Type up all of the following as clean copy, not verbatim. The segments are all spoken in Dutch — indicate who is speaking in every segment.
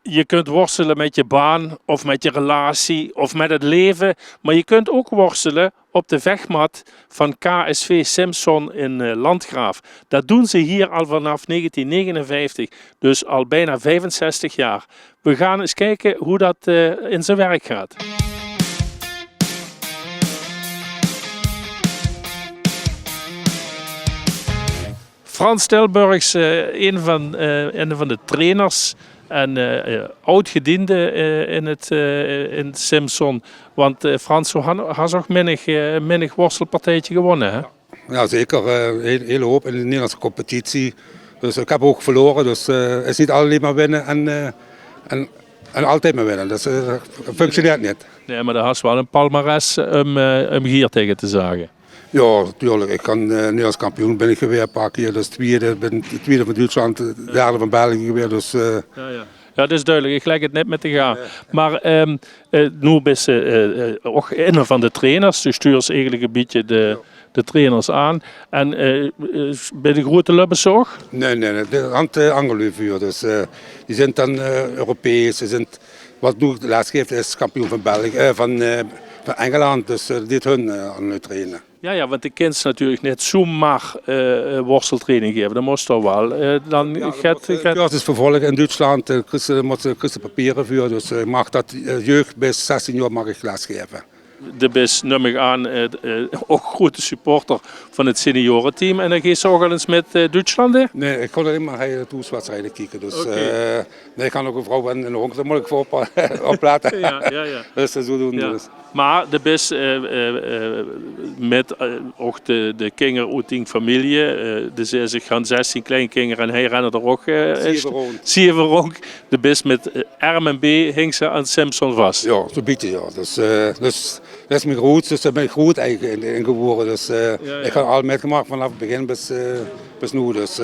Speaker 1: Je kunt worstelen met je baan of met je relatie of met het leven. Maar je kunt ook worstelen op de vechtmat van KSV Simson in Landgraaf. Dat doen ze hier al vanaf 1959. Dus al bijna 65 jaar. We gaan eens kijken hoe dat in zijn werk gaat. Frans Tilburgs, een van de trainers en oud-gediende in Simson. Want Frans had ook menig worstelpartijtje gewonnen, hè?
Speaker 2: Ja, zeker. Een hele hoop in de Nederlandse competitie. Dus ik heb ook verloren. Dus het is niet alleen maar winnen en altijd maar winnen. Dat functioneert niet.
Speaker 1: Nee, maar daar had wel een palmares om hier tegen te zagen.
Speaker 2: Ja, natuurlijk. Ik kan Nederlands kampioen ben ik geweest een paar keer. Dus tweede van Duitsland, derde van België geweest. Dus,
Speaker 1: Ja, dat is duidelijk. Ik leg het net met te gaan. Maar nu ben je ook een van de trainers. Dus stuurt ze eigenlijk een beetje de trainers aan. En bij de grote lubbers ook?
Speaker 2: Nee. De Angeluvuur. Dus die zijn dan Europees. Wat nu de laatste geeft is kampioen van België, van Engeland. Dus dit hun aan trainen.
Speaker 1: Ja, want de kind natuurlijk net zomaar worsteltraining geven. Dat moest toch wel.
Speaker 2: Het is vervolgen in Duitsland. Moet je papieren voor. Dus mag dat jeugd bis 16 jaar mag ik les geven.
Speaker 1: De best nummer aan ook grote supporter van het seniorenteam. En dan ga je ook al eens met Duitsland? Hè?
Speaker 2: Nee, ik kon alleen maar hele toetswedstrijden kijken. Dus nee, ik kan ook een vrouw en een honk, daar moet ik voor oplaten.
Speaker 1: Ja.
Speaker 2: Dus dat zo doen.
Speaker 1: Ja.
Speaker 2: Dus.
Speaker 1: Maar de best met ook de kinderen uit die familie. Dus ze gaan 16 kleinkinderen en hij rennen er ook. Zie je ook. De best met arm en been hing ze aan Simson vast.
Speaker 2: Ja, zo'n beetje ja. Dus dat is mijn groot, dus daar ben ik goed eigenlijk in geboren. Dus ik heb al metgemaakt vanaf het begin bis nu. Dus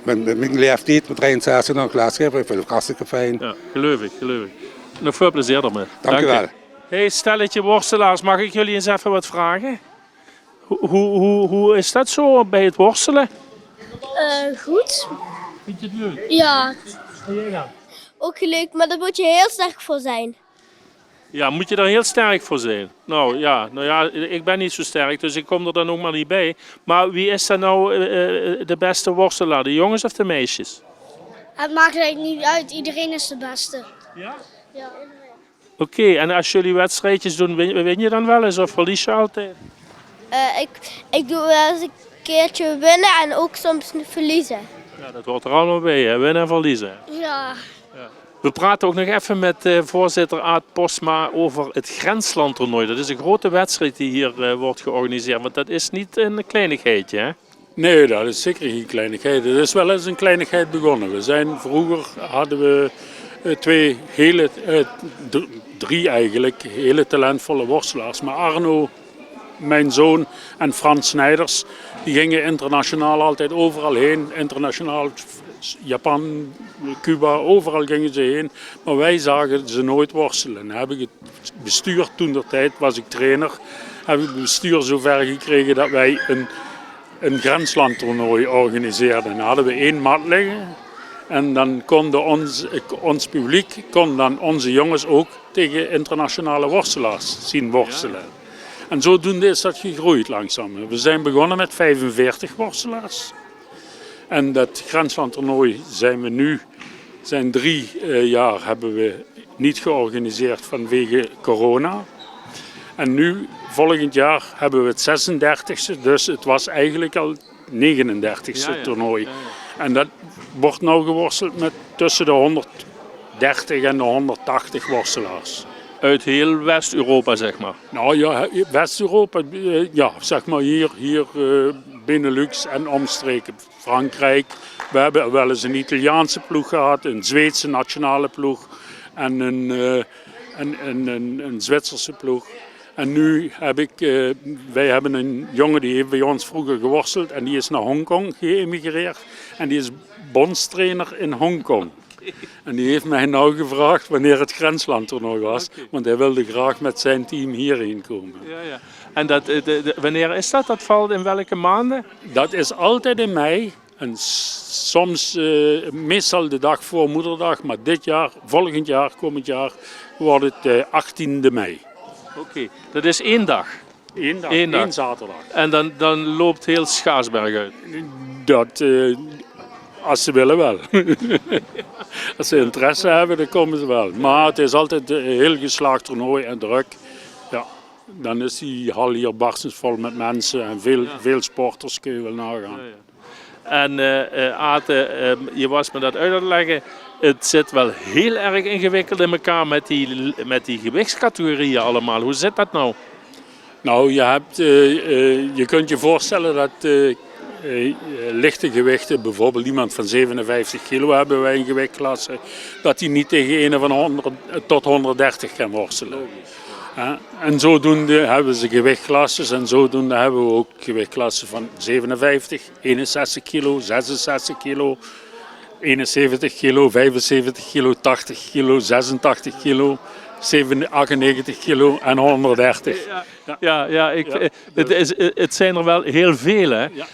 Speaker 2: mijn leeftijd, met 63 dan klasgeven, ik vind het hartstikke fijn.
Speaker 1: Ja, geloof ik. Nog veel plezier ermee.
Speaker 2: Dank je wel.
Speaker 1: Hey, stelletje worstelaars, mag ik jullie eens even wat vragen? Hoe is dat zo bij het worstelen?
Speaker 3: Goed.
Speaker 1: Vind je het leuk?
Speaker 3: Ja,
Speaker 1: En jij dan?
Speaker 3: ook leuk, maar daar moet je heel sterk voor zijn.
Speaker 1: Ja, moet je er heel sterk voor zijn? Nou ja, ik ben niet zo sterk, dus ik kom er dan ook maar niet bij. Maar wie is dan nou de beste worstelaar, de jongens of de meisjes?
Speaker 3: Het maakt eigenlijk niet uit, iedereen is de beste.
Speaker 1: Ja?
Speaker 3: Ja.
Speaker 1: Oké, en als jullie wedstrijdjes doen, win je dan wel eens of verlies je altijd?
Speaker 3: Ik doe wel eens een keertje winnen en ook soms verliezen.
Speaker 1: Ja, dat hoort er allemaal bij, hè? Winnen en verliezen.
Speaker 3: Ja.
Speaker 1: We praten ook nog even met voorzitter Aad Posma over het Grenslandtoernooi. Dat is een grote wedstrijd die hier wordt georganiseerd, want dat is niet een kleinigheidje, hè?
Speaker 4: Nee, dat is zeker geen kleinigheid. Het is wel eens een kleinigheid begonnen. Vroeger hadden we drie eigenlijk, hele talentvolle worstelaars. Maar Arno, mijn zoon en Frans Snijders, die gingen internationaal altijd overal heen. Internationaal, Japan, Cuba, overal gingen ze heen. Maar wij zagen ze nooit worstelen. Dan heb ik het bestuur, toen der tijd was ik trainer, heb ik het bestuur zover gekregen dat wij een grenslandtoernooi organiseerden. Dan hadden we 1 mat liggen. En dan konden ons publiek, dan onze jongens ook tegen internationale worstelaars zien worstelen. Ja. En zodoende is dat gegroeid langzaam. We zijn begonnen met 45 worstelaars. En dat grenslandtoernooi zijn 3 jaar hebben we niet georganiseerd vanwege corona. En nu, volgend jaar, hebben we het 36e, dus het was eigenlijk al 39e toernooi. Ja. En dat wordt nu geworsteld met tussen de 130 en de 180 worstelaars.
Speaker 1: Uit heel West-Europa, zeg maar?
Speaker 4: Nou ja, West-Europa, ja, zeg maar hier Benelux en omstreken. Frankrijk, we hebben wel eens een Italiaanse ploeg gehad, een Zweedse nationale ploeg en een Zwitserse ploeg. En nu wij hebben een jongen die heeft bij ons vroeger geworsteld en die is naar Hongkong geëmigreerd. En die is bondstrainer in Hongkong. En die heeft mij nou gevraagd wanneer het grenslandtoernooi was. Okay. Want hij wilde graag met zijn team hierheen komen.
Speaker 1: Ja. En wanneer is dat? Dat valt in welke maanden?
Speaker 4: Dat is altijd in mei. En soms, meestal de dag voor Moederdag, maar volgend jaar, komend jaar, wordt het 18e mei.
Speaker 1: Oké, dat is 1 dag.
Speaker 4: Eén dag,
Speaker 1: Eén dag.
Speaker 4: één zaterdag.
Speaker 1: En dan loopt heel Schaarsberg uit.
Speaker 4: Dat, als ze willen wel. Als ze interesse hebben, dan komen ze wel. Maar het is altijd een heel geslaagd toernooi en druk. Ja, dan is die hal hier barstensvol met mensen en veel sporters, kun je wel nagaan.
Speaker 1: En Aad, je was me dat uit aan het leggen. Het zit wel heel erg ingewikkeld in elkaar met die gewichtscategorieën allemaal. Hoe zit dat nou?
Speaker 4: Nou, je kunt je voorstellen dat lichte gewichten, bijvoorbeeld iemand van 57 kilo hebben wij een gewichtklasse, dat hij niet tegen een van 100 tot 130 kan worstelen. En zodoende hebben ze gewichtklasses en zodoende hebben we ook gewichtklassen van 57, 61 kilo, 66 kilo, 71 kilo, 75 kilo, 80 kilo, 86 kilo, 98 kilo en 130.
Speaker 1: Het zijn er wel heel veel, hè?
Speaker 4: Ja.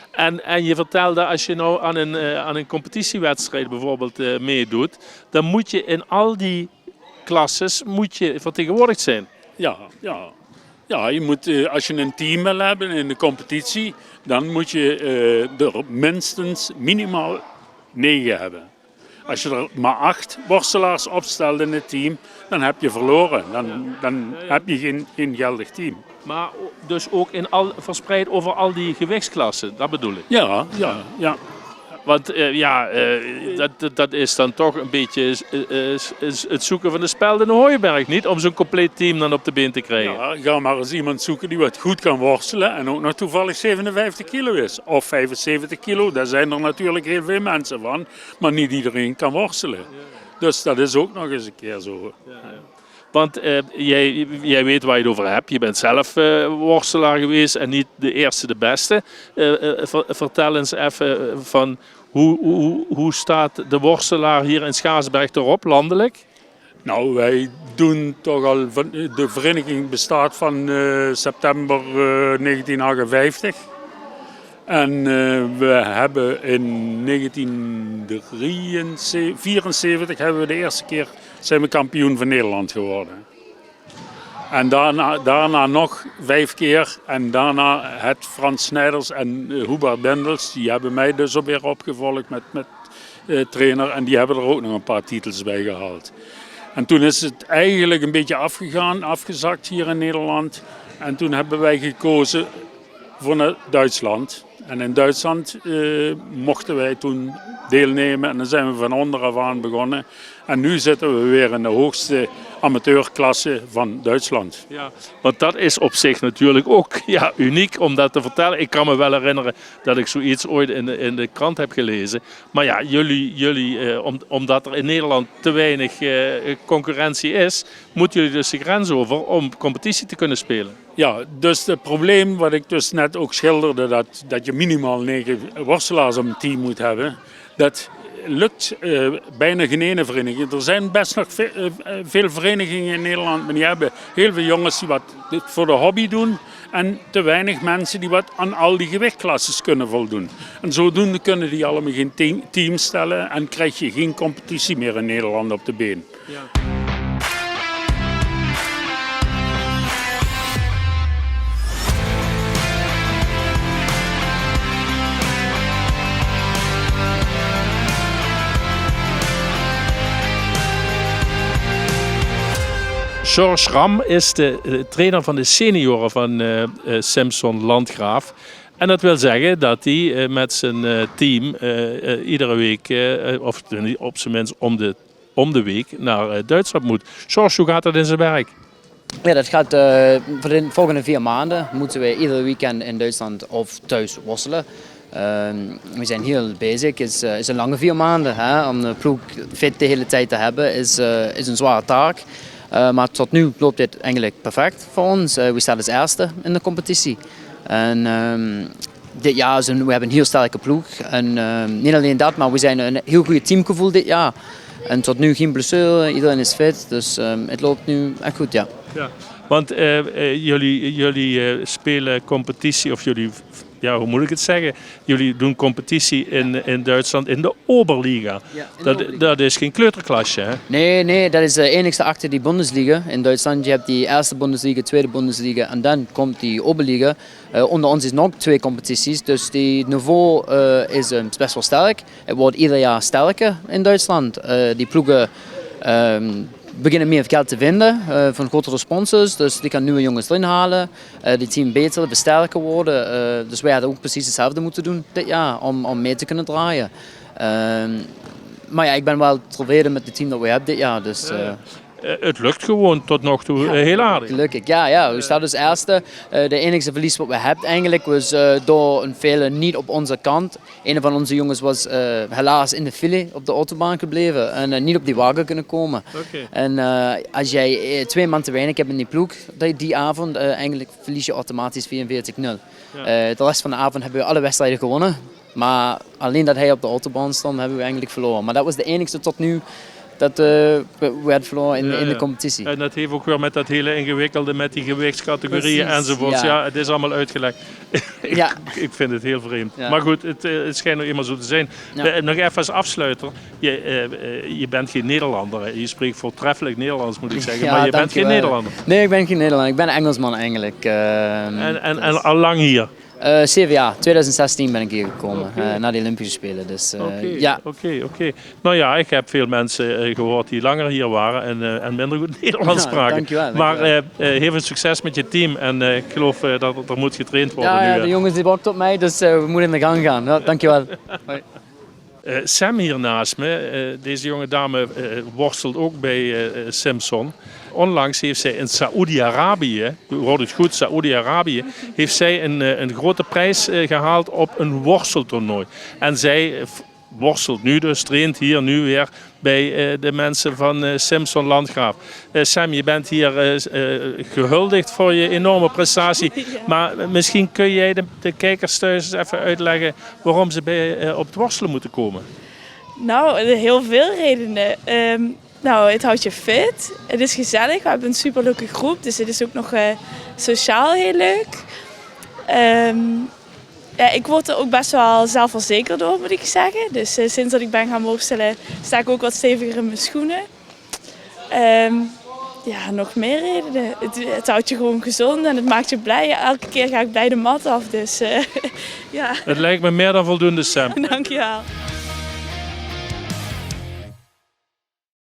Speaker 1: En je vertelde, als je nou aan een competitiewedstrijd bijvoorbeeld meedoet, dan moet je in al die klasses vertegenwoordigd zijn.
Speaker 4: Ja, je moet, als je een team wil hebben in de competitie, dan moet je er minstens minimaal 9 hebben. Als je er maar 8 worstelaars opstelt in het team, dan heb je verloren. Dan heb je geen geldig team.
Speaker 1: Maar dus ook verspreid over al die gewichtsklassen, dat bedoel ik.
Speaker 4: Ja.
Speaker 1: Want dat is dan toch een beetje het zoeken van de speld in de hooiberg, niet? Om zo'n compleet team dan op de been te krijgen.
Speaker 4: Ja, ga maar eens iemand zoeken die wat goed kan worstelen en ook nog toevallig 57 kilo is. Of 75 kilo, daar zijn er natuurlijk heel veel mensen van, maar niet iedereen kan worstelen. Dus dat is ook nog eens een keer zo.
Speaker 1: Want jij weet waar je het over hebt. Je bent zelf worstelaar geweest en niet de eerste, de beste. Vertel eens even van hoe staat de worstelaar hier in Schaarsberg erop, landelijk?
Speaker 4: Nou, wij doen toch al, de vereniging bestaat van september 1958. En we hebben in 1974 hebben we de eerste keer zijn we kampioen van Nederland geworden. En daarna nog 5 keer. En daarna het Frans Snijders en Hubert Bendels. Die hebben mij dus ook weer opgevolgd met trainer. En die hebben er ook nog een paar titels bij gehaald. En toen is het eigenlijk een beetje afgezakt hier in Nederland. En toen hebben wij gekozen voor Duitsland. En in Duitsland mochten wij toen deelnemen en dan zijn we van onderaf aan begonnen. En nu zitten we weer in de hoogste amateurklasse van Duitsland.
Speaker 1: Ja, want dat is op zich natuurlijk ook uniek om dat te vertellen. Ik kan me wel herinneren dat ik zoiets ooit in de krant heb gelezen. Maar ja, jullie omdat er in Nederland te weinig concurrentie is, moeten jullie dus de grens over om competitie te kunnen spelen.
Speaker 4: Ja, dus het probleem wat ik dus net ook schilderde, dat je minimaal 9 worstelaars op een team moet hebben, dat lukt bijna geen ene vereniging. Er zijn best nog veel verenigingen in Nederland, maar die hebben heel veel jongens die wat voor de hobby doen en te weinig mensen die wat aan al die gewichtklasses kunnen voldoen. En zodoende kunnen die allemaal geen team stellen en krijg je geen competitie meer in Nederland op de been.
Speaker 1: Ja. George Ram is de trainer van de senioren van Simson Landgraaf. En dat wil zeggen dat hij met zijn team iedere week, of op zijn minst om de week, naar Duitsland moet. George, hoe gaat dat in zijn werk?
Speaker 5: Ja, dat gaat voor de volgende 4 maanden moeten we ieder weekend in Duitsland of thuis worstelen. We zijn heel bezig. Het is een lange 4 maanden. Hè? Om de ploeg fit de hele tijd te hebben is een zware taak. Maar tot nu loopt dit eigenlijk perfect voor ons. We staan als eerste in de competitie. En dit jaar we hebben een heel sterke ploeg. En niet alleen dat, maar we zijn een heel goed teamgevoel dit jaar. En tot nu geen blessure, iedereen is fit. Dus het loopt nu echt goed, ja.
Speaker 1: Ja, want jullie spelen competitie, of jullie ja, hoe moet ik het zeggen? Jullie doen competitie in Duitsland in de Oberliga. Dat is geen kleuterklasje, hè?
Speaker 5: Nee, dat is de enigste achter die Bundesliga in Duitsland. Je hebt die eerste Bundesliga, tweede Bundesliga en dan komt die Oberliga. Onder ons is nog 2 competities, dus die niveau is best wel sterk. Het wordt ieder jaar sterker in Duitsland. Die ploegen beginnen meer geld te vinden van grotere sponsors, dus die kan nieuwe jongens erin halen. Die team beter, versterken worden. Dus wij hadden ook precies hetzelfde moeten doen dit jaar om mee te kunnen draaien. Maar ja, ik ben wel tevreden met het team dat we hebben dit jaar. Dus,
Speaker 1: het lukt gewoon tot nog toe heel aardig.
Speaker 5: Gelukkig, ja. We staan dus eerste. De enige verlies wat we hebben eigenlijk was door een vele niet op onze kant. Een van onze jongens was helaas in de file op de autobaan gebleven en niet op die wagen kunnen komen.
Speaker 1: Okay.
Speaker 5: En als jij 2 man te weinig hebt in die ploeg, die avond eigenlijk verlies je automatisch 44-0. De rest van de avond hebben we alle wedstrijden gewonnen. Maar alleen dat hij op de autobaan stond, hebben we eigenlijk verloren. Maar dat was de enige tot nu dat we hadden verloren in de competitie.
Speaker 1: En dat heeft ook weer met dat hele ingewikkelde, met die gewichtscategorieën
Speaker 5: Precies,
Speaker 1: enzovoort. Ja, het is allemaal uitgelegd.
Speaker 5: Ja.
Speaker 1: Ik vind het heel vreemd.
Speaker 5: Ja.
Speaker 1: Maar goed, het schijnt nog eenmaal zo te zijn.
Speaker 5: Ja.
Speaker 1: Nog even als afsluiter. Je bent geen Nederlander. Je spreekt voortreffelijk Nederlands, moet ik zeggen.
Speaker 5: Ja,
Speaker 1: maar je bent geen Nederlander.
Speaker 5: Nee, ik ben geen Nederlander. Ik ben een Engelsman eigenlijk.
Speaker 1: En al lang hier?
Speaker 5: 7 jaar, 2016 ben ik hier gekomen, na de Olympische Spelen. Dus, ja.
Speaker 1: Oké. Nou ja, ik heb veel mensen gehoord die langer hier waren en minder goed Nederlands spraken.
Speaker 5: Dankjewel.
Speaker 1: Maar heel veel succes met je team en ik geloof dat er moet getraind worden nu.
Speaker 5: Ja, de jongens die wachten op mij, dus we moeten in de gang gaan. Ja, dankjewel. Hoi.
Speaker 1: Sam hier naast me, deze jonge dame worstelt ook bij Simson. Onlangs heeft zij in Saoedi-Arabië, u hoort het goed, Saoedi-Arabië, heeft zij een grote prijs gehaald op een worsteltoernooi. En zij worstelt nu dus, traint hier nu weer bij de mensen van Simson Landgraaf. Sam, je bent hier gehuldigd voor je enorme prestatie. Ja. Maar misschien kun jij de kijkers thuis eens even uitleggen waarom ze op het worstelen moeten komen.
Speaker 6: Nou, heel veel redenen. Het houdt je fit. Het is gezellig. We hebben een superleuke groep. Dus het is ook nog sociaal heel leuk. Ik word er ook best wel zelfverzekerd door, moet ik zeggen. Dus sinds dat ik ben gaan worstelen, sta ik ook wat steviger in mijn schoenen. Nog meer redenen. Het houdt je gewoon gezond en het maakt je blij. Elke keer ga ik blij de mat af. Dus, ja.
Speaker 1: Het lijkt me meer dan voldoende, Sam.
Speaker 6: Dank je wel.